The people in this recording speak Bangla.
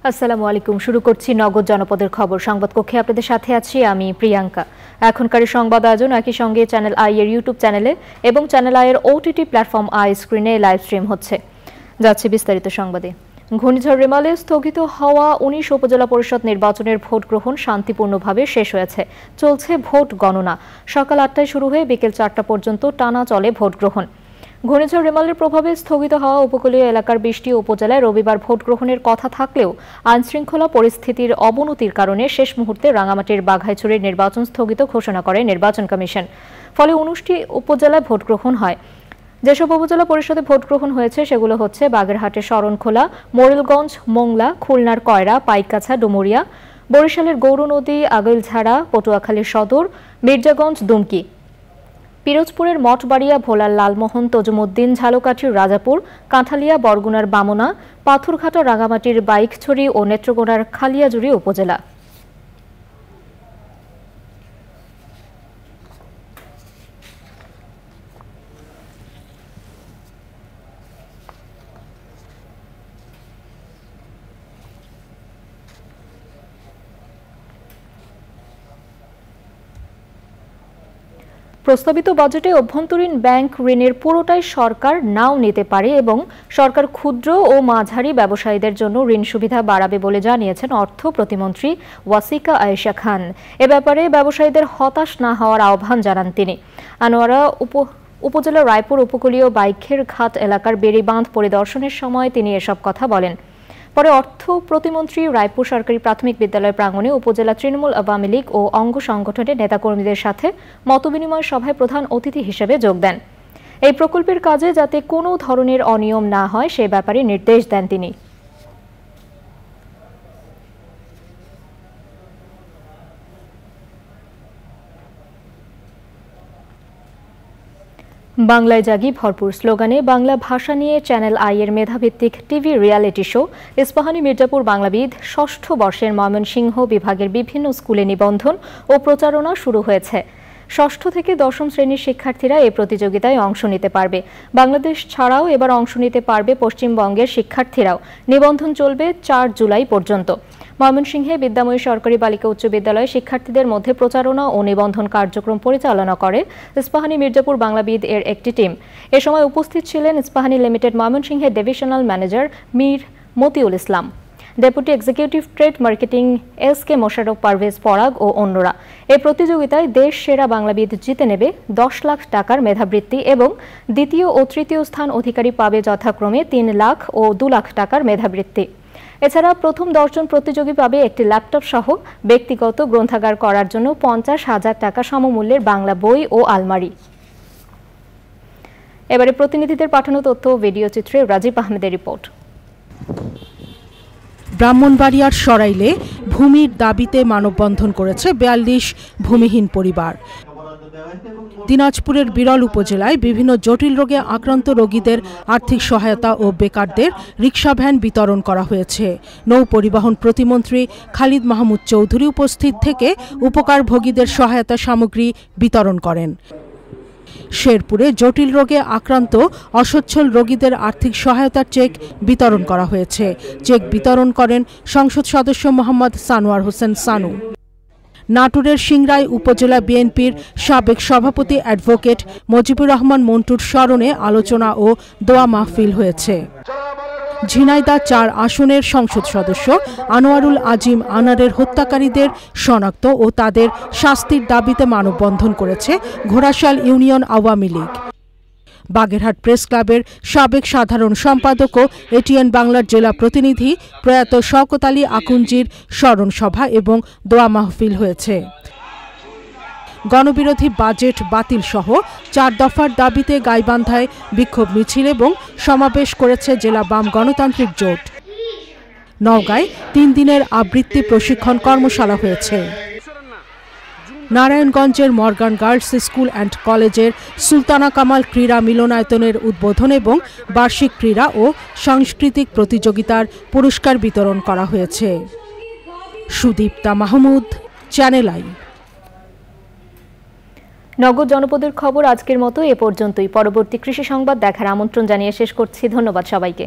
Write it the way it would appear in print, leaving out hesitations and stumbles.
আসসালামু আলাইকুম। শুরু করছি নগদ জনপদের খবর। সংবাদ কক্ষে আপনাদের সাথে আছি আমি প্রিয়াঙ্কা। এখনকার সংবাদ আয়োজন একই সঙ্গে চ্যানেল আই এর ইউটিউব চ্যানেলে এবং চ্যানেল আই এর ওটিটি প্ল্যাটফর্ম আই স্ক্রিনে লাইভ স্ট্রিম হচ্ছে। যাচ্ছে বিস্তারিত সংবাদে। ঘূর্ণিঝড় রেমালে স্থগিত হওয়া ১৯ উপজেলা পরিষদ নির্বাচনের ভোট গ্রহণ শান্তিপূর্ণভাবে শেষ হয়েছে। চলছে ভোট গণনা। সকাল ৮টায় শুরু হয়ে বিকেল ৪টা পর্যন্ত টানা চলে ভোট গ্রহণ। ঘূর্ণিঝড় রেমালের প্রভাবে স্থগিত হওয়া উপকূলীয় এলাকার ২০টি উপজেলায় রবিবার ভোট গ্রহণের কথা থাকলেও আইনশৃঙ্খলা পরিস্থিতির অবনতির কারণে শেষ মুহূর্তে রাঙামাটির বাঘাইছড়ির নির্বাচন স্থগিত ঘোষণা করে নির্বাচন কমিশন। ফলে ১৯টি উপজেলায় ভোট গ্রহণ হয়। যেসব উপজেলা পরিষদে ভোট গ্রহণ হয়েছে সেগুলো হচ্ছে বাগেরহাটের শরণখোলা, মোরেলগঞ্জ, মোংলা, খুলনার কয়রা, পাইকগাছা, ডুমুরিয়া, বরিশালের গৌরনদী, আগৈলঝাড়া, পটুয়াখালীর সদর, মির্জাগঞ্জ, দুমকি, পিরোজপুরের মঠবাড়িয়া, ভোলার লালমোহন, তজুমুদ্দিন, ঝালকাঠির রাজাপুর, কাঁঠালিয়া, বরগুনার বামনা, পাথরঘাটা, রাঙামাটির বাইকছড়ি ও নেত্রকোনার খালিয়াজুড়ি উপজেলা। প্রস্তাবিত বাজেটে অভ্যন্তরীণ ব্যাংক ঋণের পুরোটাই সরকার নাও নিতে পারে এবং সরকার ক্ষুদ্র ও মাঝারি ব্যবসায়ীদের জন্য ঋণ সুবিধা বাড়াবে বলে জানিয়েছেন অর্থ প্রতিমন্ত্রী ওয়াসিকা আয়েশা খান। এ ব্যাপারে ব্যবসায়ীদের হতাশ না হওয়ার আহ্বান জানান তিনি। আনোয়ারা উপজেলার রায়পুর উপকূলীয় বাইখের ঘাট এলাকার বেড়িবাঁধ পরিদর্শনের সময় তিনি এসব কথা বলেন। পরে অর্থ প্রতিমন্ত্রী রায়পুর সরকারি প্রাথমিক বিদ্যালয় প্রাঙ্গণে উপজেলা তৃণমূল আওয়ামী লীগ ও অঙ্গ সংগঠনের নেতাকর্মীদের সাথে মতবিনিময় সভায় প্রধান অতিথি হিসেবে যোগ দেন। এই প্রকল্পের কাজে যাতে কোনো ধরনের অনিয়ম না হয় সে ব্যাপারে নির্দেশ দেন তিনি। বাংলায় জাগি ভরপুর স্লোগানে বাংলা ভাষা নিয়ে চ্যানেল আই এর মেধাভিত্তিক TV reality show Ispahani Mirzapur Banglabid ৬ষ্ঠ বর্ষের ময়মনসিংহ বিভাগের বিভিন্ন স্কুলে নিবন্ধন ও প্রচারণা শুরু হয়েছে। ৬ষ্ঠ থেকে ১০ম শ্রেণীর শিক্ষার্থীরা এই প্রতিযোগিতায় অংশ নিতে পারবে। বাংলাদেশ ছাড়াও এবার অংশ নিতে পারবে পশ্চিমবঙ্গের শিক্ষার্থীরাও। নিবন্ধন চলবে ৪ জুলাই পর্যন্ত। ময়মনসিংহে বিদ্যাময়ী সরকারি বালিকা উচ্চ বিদ্যালয়ে শিক্ষার্থীদের মধ্যে প্রচারণা ও নিবন্ধন কার্যক্রম পরিচালনা করে ইস্পাহানী মির্জাপুর বাংলাবিদ এর একটি টিম। এ সময় উপস্থিত ছিলেন ইস্পাহানী লিমিটেড ময়মনসিংহের divisional manager Mir Matiul Islam, deputy executive trade marketing S K Mosharraf Parvez Parag ও অন্যরা। এই প্রতিযোগিতায় দেশ সেরা বাংলাবিদ জিতে নেবে ১০ লাখ টাকার মেধাবৃত্তি এবং দ্বিতীয় ও তৃতীয় স্থান অধিকারী পাবে যথাক্রমে ৩ লাখ ও ২ লাখ টাকার মেধাবৃত্তি। এছাড়া প্রথম ১০ জন প্রতিযোগী পাবে একটি ল্যাপটপ সহ ব্যক্তিগত গ্রন্থাগার করার জন্য ৫০,০০০ টাকা সমমূল্যের বাংলা বই ও আলমারি। এবারে প্রতিনিধিদের পাঠানো তথ্য ও ভিডিও চিত্রে রাজীব আহমেদের রিপোর্ট। ব্রাহ্মণবাড়িয়ার সরাইলে ভূমির দাবিতে মানববন্ধন করেছে ৪২ ভূমিহীন পরিবার। দিনাজপুরের বিরল উপজেলায় বিভিন্ন জটিল রোগে আক্রান্ত রোগীদের আর্থিক সহায়তা ও বেকারদের রিকশা ভ্যান বিতরণ করা হয়েছে। নৌ পরিবহন প্রতিমন্ত্রী খালিদ মাহমুদ চৌধুরী উপস্থিত থেকে উপকারভোগীদের সহায়তা সামগ্রী বিতরণ করেন। শেরপুরে জটিল রোগে আক্রান্ত অসচ্ছল রোগীদের আর্থিক সহায়তার চেক বিতরণ করা হয়েছে। চেক বিতরণ করেন সংসদ সদস্য মোহাম্মদ সানোয়ার হোসেন সানু। নাটোরের সিংড়াই উপজেলা বিএনপির সাবেক সভাপতি অ্যাডভোকেট মজিবুর রহমান মন্টুর স্মরণে আলোচনা ও দোয়া মাহফিল হয়েছে। ঝিনাইদহ ৪ আসনের সংসদ সদস্য আনোয়ারুল আজিম আনারের হত্যাকারীদের শনাক্ত ও তাদের শাস্তির দাবিতে মানববন্ধন করেছে ঘোড়াশাল ইউনিয়ন আওয়ামী লীগ। বাগেরহাট প্রেস ক্লাবের সাবেক সাধারণ সম্পাদক ও এটিএন বাংলার জেলা প্রতিনিধি প্রয়াত শওকত আলী আকুঞ্জির স্মরণ সভা এবং দোয়া মাহফিল হয়েছে। গণবিরোধী বাজেট বাতিল সহ ৪ দফার দাবিতে গাইবান্ধায় বিক্ষোভ মিছিল এবং সমাবেশ করেছে জেলা বাম গণতান্ত্রিক জোট। নওগাঁয় ৩ দিনের আবৃত্তি প্রশিক্ষণ কর্মশালা হয়েছে। নারায়ণগঞ্জের মর্গান গার্লস স্কুল অ্যান্ড কলেজের সুলতানা কামাল ক্রীড়া মিলনায়তনের উদ্বোধন এবং বার্ষিক ক্রীড়া ও সাংস্কৃতিক প্রতিযোগিতার পুরস্কার বিতরণ করা হয়েছে। Sudipta Mahmud, channel I. নগদ জনপদের খবর আজকের মতো এ পর্যন্তই। পরবর্তী কৃষি সংবাদ দেখার আমন্ত্রণ জানিয়ে শেষ করছি। ধন্যবাদ সবাইকে।